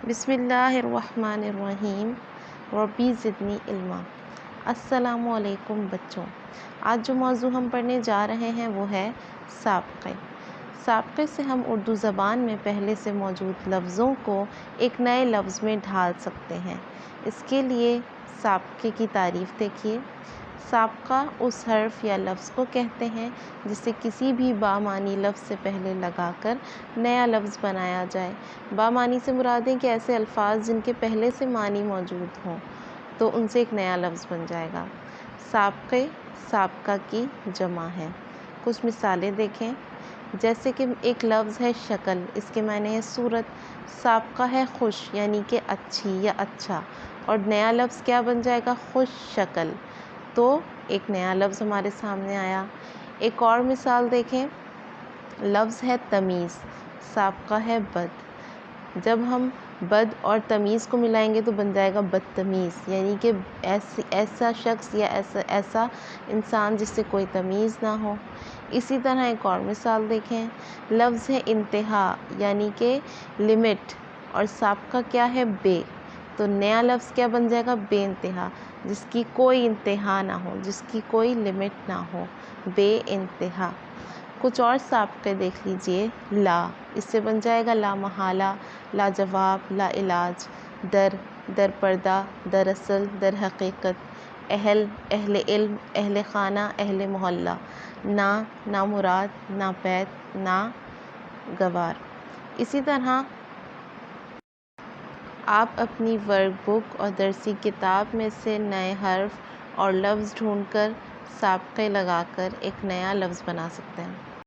بسم اللہ الرحمن الرحیم ربی زدنی علما۔ السلام علیکم بچوں، آج جو موضوع ہم پڑھنے جا رہے ہیں وہ ہے سابقے۔ سابقے سے ہم اردو زبان میں پہلے سے موجود لفظوں کو ایک نئے لفظ میں ڈھال سکتے ہیں۔ اس کے لیے سابقے کی تعریف دیکھیے۔ سابقہ اس حرف یا لفظ کو کہتے ہیں جسے کسی بھی بامعنی لفظ سے پہلے لگا کر نیا لفظ بنایا جائے۔ بامعنی سے مراد ہے کہ ایسے الفاظ جن کے پہلے سے معنی موجود ہوں تو ان سے ایک نیا لفظ بن جائے گا۔ سابقے سابقہ کی جمع ہے۔ کچھ مثالیں دیکھیں، جیسے کہ ایک لفظ ہے شکل، اس کے معنی ہے صورت۔ سابقہ ہے خوش یعنی کہ اچھی یا اچھا، اور نیا لفظ کیا بن جائے گا؟ خوش شکل۔ تو ایک نیا لفظ ہمارے سامنے آیا۔ ایک اور مثال دیکھیں، لفظ ہے تمیز، سابقہ ہے بد۔ جب ہم بد اور تمیز کو ملائیں گے تو بن جائے گا بدتمیز، یعنی کہ ایسا شخص یا ایسا انسان جس سے کوئی تمیز نہ ہو۔ اسی طرح ایک اور مثال دیکھیں، لفظ ہے انتہا یعنی کہ لمٹ، اور سابقہ کیا ہے بے، تو نیا لفظ کیا بن جائے گا؟ بے انتہا، جس کی کوئی انتہا نہ ہو، جس کی کوئی لمٹ نہ ہو، بے انتہا۔ کچھ اور سابقے دیکھ لیجئے، لا، اس سے بن جائے گا لا محالہ، لا جواب، لا علاج۔ در، در پردہ، دراصل، در حقیقت۔ اہل، اہل علم، اہل خانہ، اہل محلہ۔ نا، نامراد، ناپید، ناگوار۔ اسی طرح آپ اپنی ورک بک اور درسی کتاب میں سے نئے حرف اور لفظ ڈھونڈ کر سابقے لگا کر ایک نیا لفظ بنا سکتے ہیں۔